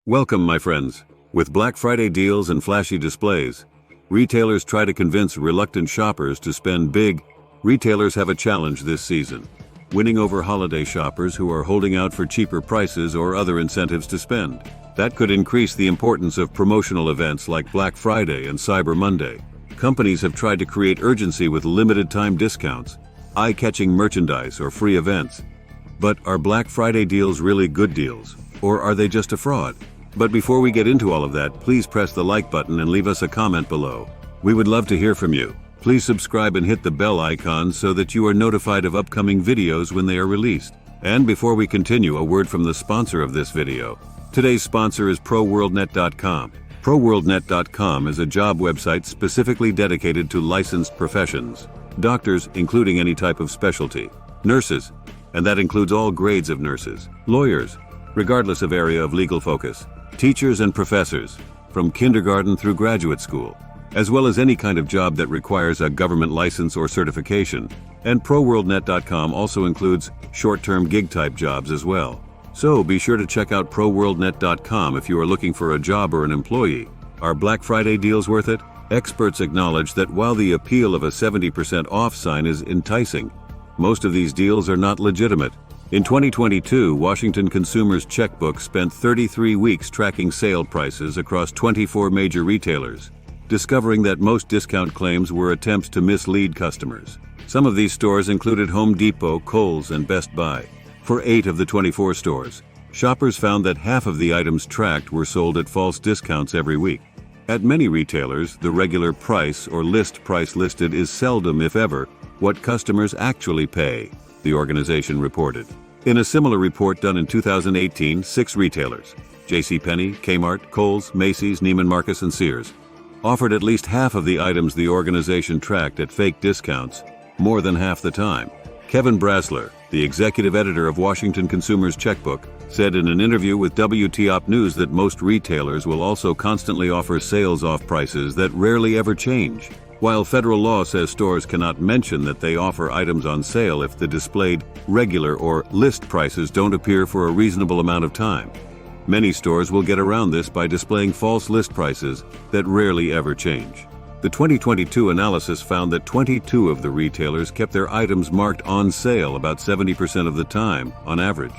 Welcome, my friends. With Black Friday deals and flashy displays, retailers try to convince reluctant shoppers to spend big. Retailers have a challenge this season, winning over holiday shoppers who are holding out for cheaper prices or other incentives to spend. That could increase the importance of promotional events like Black Friday and Cyber Monday. Companies have tried to create urgency with limited-time discounts, eye-catching merchandise, or free events. But are Black Friday deals really good deals, or are they just a fraud? But before we get into all of that, please press the like button and leave us a comment below. We would love to hear from you. Please subscribe and hit the bell icon so that you are notified of upcoming videos when they are released. And before we continue, a word from the sponsor of this video. Today's sponsor is ProWorldNet.com. ProWorldNet.com is a job website specifically dedicated to licensed professions. Doctors, including any type of specialty. Nurses, and that includes all grades of nurses. Lawyers, regardless of area of legal focus. Teachers and professors, from kindergarten through graduate school, as well as any kind of job that requires a government license or certification. And ProWorldNet.com also includes short-term gig-type jobs as well. So be sure to check out ProWorldNet.com if you are looking for a job or an employee. Are Black Friday deals worth it? Experts acknowledge that while the appeal of a 70% off sign is enticing, most of these deals are not legitimate. In 2022, Washington Consumers Checkbook spent 33 weeks tracking sale prices across 24 major retailers, discovering that most discount claims were attempts to mislead customers. Some of these stores included Home Depot, Kohl's, and Best Buy. For 8 of the 24 stores, shoppers found that half of the items tracked were sold at false discounts every week. At many retailers, the regular price or list price listed is seldom, if ever, what customers actually pay, the organization reported. In a similar report done in 2018, 6 retailers, JCPenney, Kmart, Kohl's, Macy's, Neiman Marcus, and Sears, offered at least half of the items the organization tracked at fake discounts, more than half the time. Kevin Brasler, the executive editor of Washington Consumers Checkbook, said in an interview with WTOP News that most retailers will also constantly offer sales off prices that rarely ever change. While federal law says stores cannot mention that they offer items on sale if the displayed regular or list prices don't appear for a reasonable amount of time, many stores will get around this by displaying false list prices that rarely ever change. The 2022 analysis found that 22 of the retailers kept their items marked on sale about 70% of the time, on average.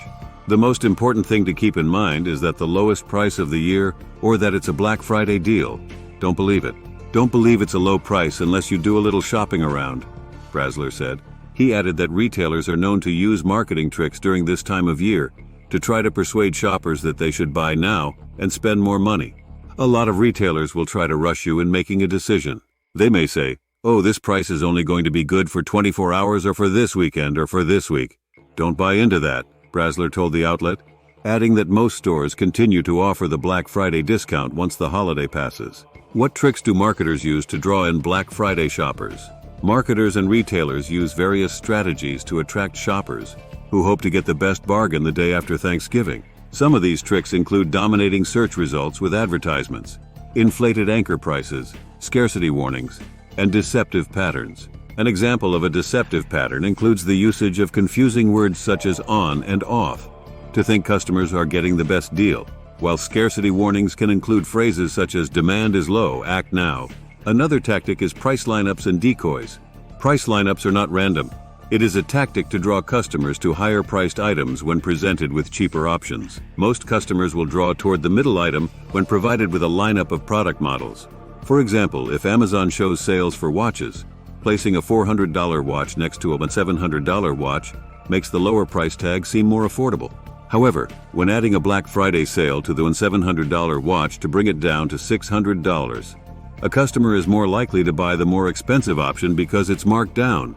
The most important thing to keep in mind is that the lowest price of the year, or that it's a Black Friday deal, don't believe it. Don't believe it's a low price unless you do a little shopping around, Brasler said. He added that retailers are known to use marketing tricks during this time of year to try to persuade shoppers that they should buy now and spend more money. A lot of retailers will try to rush you in making a decision. They may say, "Oh, this price is only going to be good for 24 hours or for this weekend or for this week." Don't buy into that, Brasler told the outlet, adding that most stores continue to offer the Black Friday discount once the holiday passes. What tricks do marketers use to draw in Black Friday shoppers? Marketers and retailers use various strategies to attract shoppers who hope to get the best bargain the day after Thanksgiving. Some of these tricks include dominating search results with advertisements, inflated anchor prices, scarcity warnings, and deceptive patterns. An example of a deceptive pattern includes the usage of confusing words such as on and off to think customers are getting the best deal, while scarcity warnings can include phrases such as "demand is low, act now." Another tactic is price lineups and decoys. Price lineups are not random. It is a tactic to draw customers to higher-priced items when presented with cheaper options. Most customers will draw toward the middle item when provided with a lineup of product models. For example, if Amazon shows sales for watches, placing a $400 watch next to a $700 watch makes the lower price tag seem more affordable. However, when adding a Black Friday sale to the $700 watch to bring it down to $600, a customer is more likely to buy the more expensive option because it's marked down,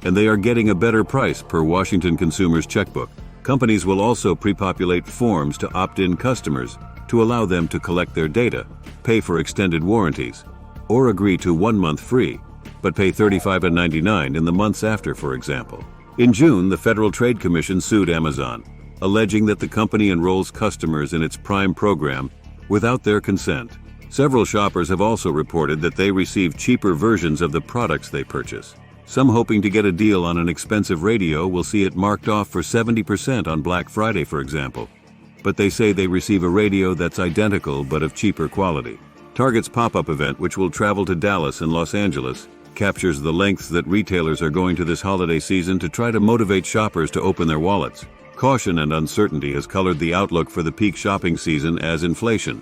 and they are getting a better price per Washington Consumers Checkbook. Companies will also pre-populate forms to opt-in customers to allow them to collect their data, pay for extended warranties, or agree to 1 month free, but pay $35.99 in the months after, for example. In June, the Federal Trade Commission sued Amazon, alleging that the company enrolls customers in its Prime program without their consent. Several shoppers have also reported that they receive cheaper versions of the products they purchase. Some hoping to get a deal on an expensive radio will see it marked off for 70% on Black Friday, for example. but they say they receive a radio that's identical but of cheaper quality. Target's pop-up event, which will travel to Dallas and Los Angeles, captures the lengths that retailers are going to this holiday season to try to motivate shoppers to open their wallets. Caution and uncertainty has colored the outlook for the peak shopping season as inflation,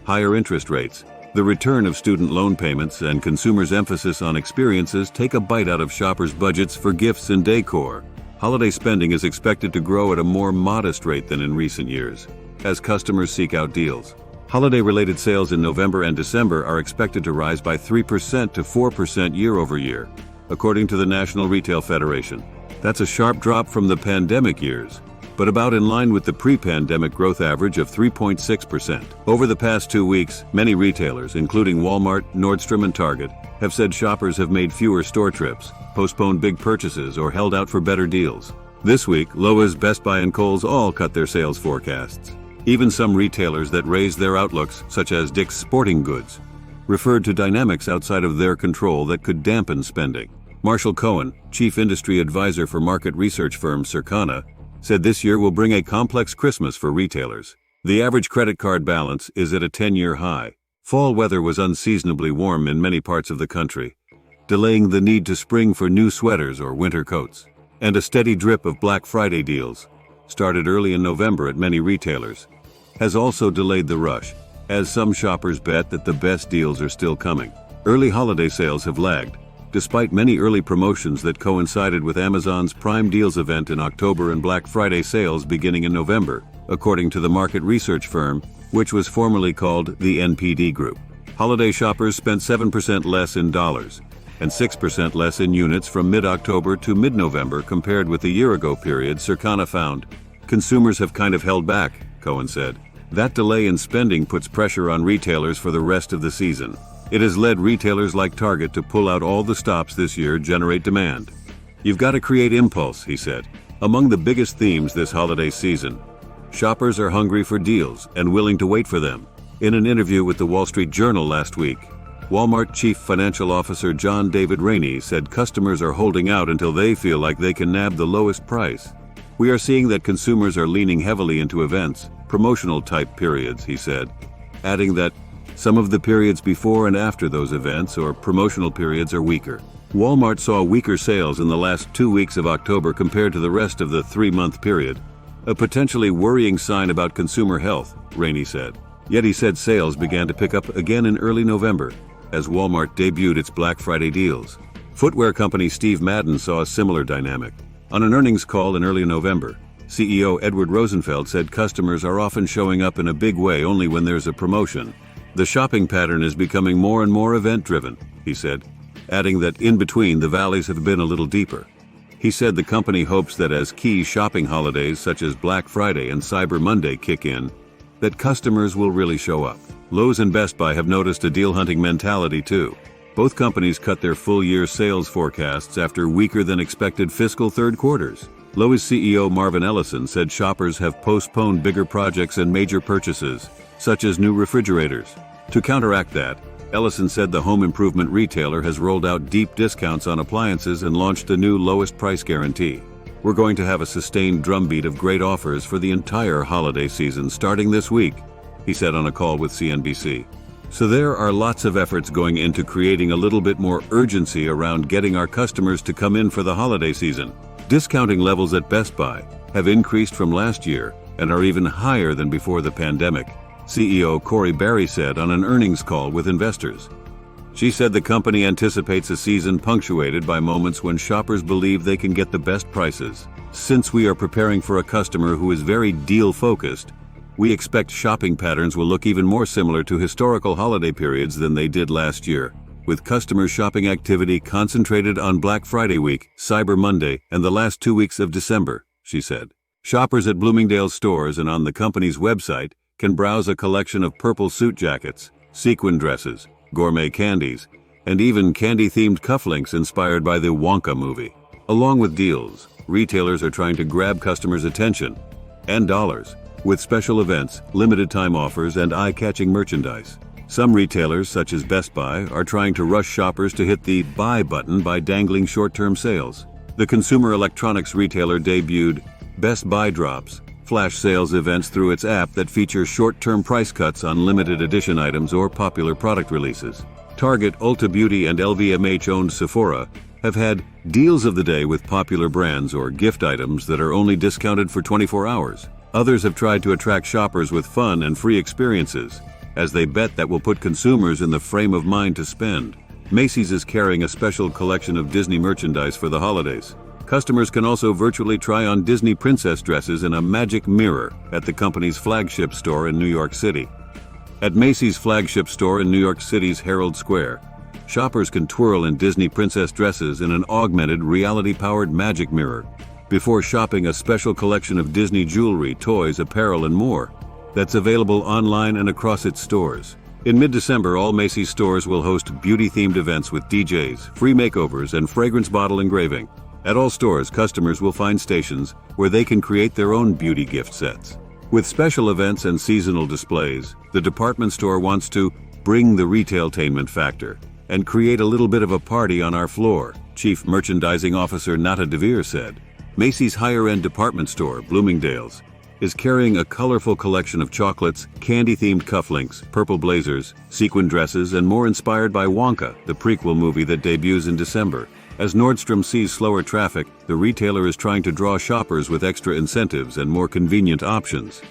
higher interest rates, the return of student loan payments, and consumers' emphasis on experiences take a bite out of shoppers' budgets for gifts and decor. Holiday spending is expected to grow at a more modest rate than in recent years, as customers seek out deals. Holiday-related sales in November and December are expected to rise by 3% to 4% year-over-year, according to the National Retail Federation. That's a sharp drop from the pandemic years, but about in line with the pre-pandemic growth average of 3.6%. Over the past 2 weeks, many retailers, including Walmart, Nordstrom, and Target, have said shoppers have made fewer store trips, postponed big purchases, or held out for better deals. This week, Lowe's, Best Buy, and Kohl's all cut their sales forecasts. Even some retailers that raised their outlooks, such as Dick's Sporting Goods, referred to dynamics outside of their control that could dampen spending. Marshall Cohen, chief industry advisor for market research firm Circana, said this year will bring a complex Christmas for retailers. The average credit card balance is at a 10-year high. Fall weather was unseasonably warm in many parts of the country, delaying the need to spring for new sweaters or winter coats. And a steady drip of Black Friday deals, started early in November at many retailers, has also delayed the rush, as some shoppers bet that the best deals are still coming. Early holiday sales have lagged, despite many early promotions that coincided with Amazon's Prime Deals event in October and Black Friday sales beginning in November, according to the market research firm, which was formerly called the NPD Group. Holiday shoppers spent 7% less in dollars and 6% less in units from mid-October to mid-November compared with the year-ago period, Circana found. Consumers have kind of held back, Cohen said. That delay in spending puts pressure on retailers for the rest of the season. It has led retailers like Target to pull out all the stops this year, generate demand. You've got to create impulse, he said. Among the biggest themes this holiday season, shoppers are hungry for deals and willing to wait for them. In an interview with the Wall Street Journal last week, Walmart Chief Financial Officer John David Rainey said customers are holding out until they feel like they can nab the lowest price. We are seeing that consumers are leaning heavily into events, promotional-type periods, he said, adding that some of the periods before and after those events or promotional periods are weaker. Walmart saw weaker sales in the last 2 weeks of October compared to the rest of the 3-month period, a potentially worrying sign about consumer health, Rainey said. Yet he said sales began to pick up again in early November, as Walmart debuted its Black Friday deals. Footwear company Steve Madden saw a similar dynamic. On an earnings call in early November, CEO Edward Rosenfeld said customers are often showing up in a big way only when there's a promotion. The shopping pattern is becoming more and more event-driven, he said, adding that in between the valleys have been a little deeper. He said the company hopes that as key shopping holidays such as Black Friday and Cyber Monday kick in, that customers will really show up. Lowe's and Best Buy have noticed a deal-hunting mentality too. Both companies cut their full-year sales forecasts after weaker-than-expected fiscal third quarters. Lowe's CEO Marvin Ellison said shoppers have postponed bigger projects and major purchases, such as new refrigerators. To counteract that, Ellison said the home improvement retailer has rolled out deep discounts on appliances and launched a new lowest price guarantee. We're going to have a sustained drumbeat of great offers for the entire holiday season starting this week, he said on a call with CNBC. So there are lots of efforts going into creating a little bit more urgency around getting our customers to come in for the holiday season. Discounting levels at Best Buy have increased from last year and are even higher than before the pandemic, CEO Corey Barry said on an earnings call with investors. She said the company anticipates a season punctuated by moments when shoppers believe they can get the best prices. Since we are preparing for a customer who is very deal-focused, we expect shopping patterns will look even more similar to historical holiday periods than they did last year, with customer shopping activity concentrated on Black Friday week, Cyber Monday, and the last 2 weeks of December, she said. Shoppers at Bloomingdale's stores and on the company's website can browse a collection of purple suit jackets, sequin dresses, gourmet candies, and even candy-themed cufflinks inspired by the Wonka movie. Along with deals, retailers are trying to grab customers' attention and dollars with special events, limited-time offers, and eye-catching merchandise. Some retailers, such as Best Buy, are trying to rush shoppers to hit the buy button by dangling short-term sales. The consumer electronics retailer debuted Best Buy Drops, flash sales events through its app that feature short-term price cuts on limited edition items or popular product releases. Target, Ulta Beauty, and LVMH-owned Sephora have had deals of the day with popular brands or gift items that are only discounted for 24 hours. Others have tried to attract shoppers with fun and free experiences, as they bet that will put consumers in the frame of mind to spend. Macy's is carrying a special collection of Disney merchandise for the holidays. Customers can also virtually try on Disney princess dresses in a magic mirror at the company's flagship store in New York City. At Macy's flagship store in New York City's Herald Square, shoppers can twirl in Disney princess dresses in an augmented, reality-powered magic mirror before shopping a special collection of Disney jewelry, toys, apparel, and more that's available online and across its stores. In mid-December, all Macy's stores will host beauty-themed events with DJs, free makeovers, and fragrance bottle engraving. At all stores, customers will find stations where they can create their own beauty gift sets. With special events and seasonal displays, the department store wants to bring the retailtainment factor and create a little bit of a party on our floor, Chief Merchandising Officer Nata DeVere said. Macy's higher-end department store, Bloomingdale's, is carrying a colorful collection of chocolates, candy-themed cufflinks, purple blazers, sequin dresses, and more inspired by Wonka, the prequel movie that debuts in December. As Nordstrom sees slower traffic, the retailer is trying to draw shoppers with extra incentives and more convenient options.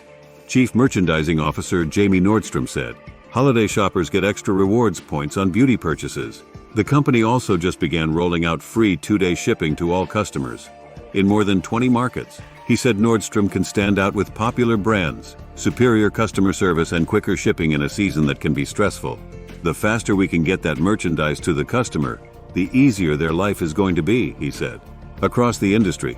Chief Merchandising Officer Jamie Nordstrom said, "Holiday shoppers get extra rewards points on beauty purchases." The company also just began rolling out free 2-day shipping to all customers in more than 20 markets. He said Nordstrom can stand out with popular brands, superior customer service, and quicker shipping in a season that can be stressful. The faster we can get that merchandise to the customer, the easier their life is going to be, he said. Across the industry,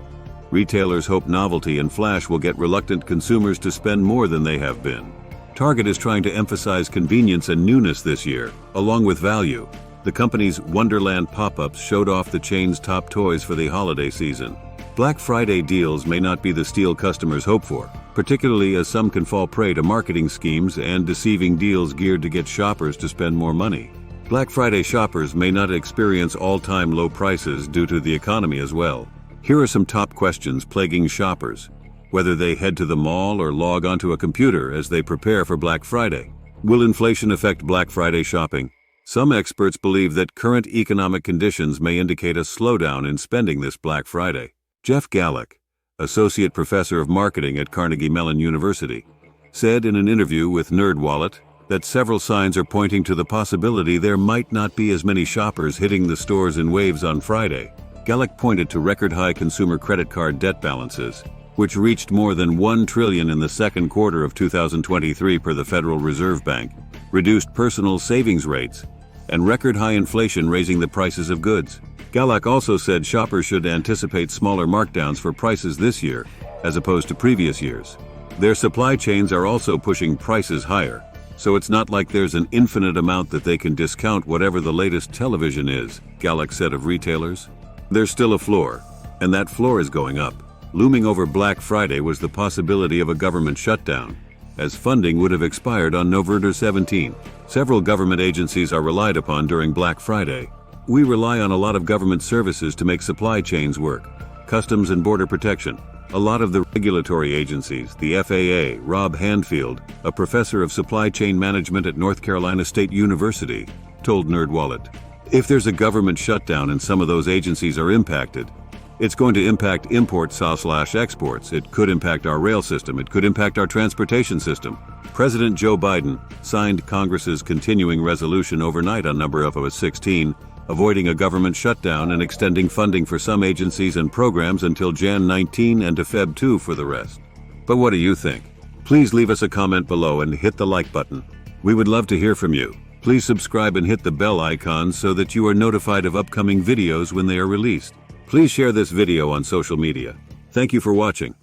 retailers hope novelty and flash will get reluctant consumers to spend more than they have been. Target is trying to emphasize convenience and newness this year, along with value. The company's Wonderland pop-ups showed off the chain's top toys for the holiday season. Black Friday deals may not be the steal customers hope for, particularly as some can fall prey to marketing schemes and deceiving deals geared to get shoppers to spend more money. Black Friday shoppers may not experience all-time low prices due to the economy as well. Here are some top questions plaguing shoppers, whether they head to the mall or log onto a computer as they prepare for Black Friday. Will inflation affect Black Friday shopping? Some experts believe that current economic conditions may indicate a slowdown in spending this Black Friday. Jeff Gallick, associate professor of marketing at Carnegie Mellon University, said in an interview with NerdWallet that several signs are pointing to the possibility there might not be as many shoppers hitting the stores in waves on Friday. Gallick pointed to record-high consumer credit card debt balances, which reached more than $1 trillion in the second quarter of 2023 per the Federal Reserve Bank, reduced personal savings rates, and record-high inflation raising the prices of goods. Gallick also said shoppers should anticipate smaller markdowns for prices this year, as opposed to previous years. Their supply chains are also pushing prices higher, so it's not like there's an infinite amount that they can discount whatever the latest television is, Gallick said of retailers. There's still a floor, and that floor is going up. Looming over Black Friday was the possibility of a government shutdown, as funding would have expired on November 17. Several government agencies are relied upon during Black Friday. We rely on a lot of government services to make supply chains work. Customs and Border Protection. A lot of the regulatory agencies, the FAA, Rob Handfield, a professor of supply chain management at North Carolina State University, told NerdWallet. If there's a government shutdown and some of those agencies are impacted, it's going to impact imports/exports. It could impact our rail system. It could impact our transportation system. President Joe Biden signed Congress's continuing resolution overnight on number of 16, avoiding a government shutdown and extending funding for some agencies and programs until Jan 19 and to Feb 2 for the rest. But what do you think? Please leave us a comment below and hit the like button. We would love to hear from you. Please subscribe and hit the bell icon so that you are notified of upcoming videos when they are released. Please share this video on social media. Thank you for watching.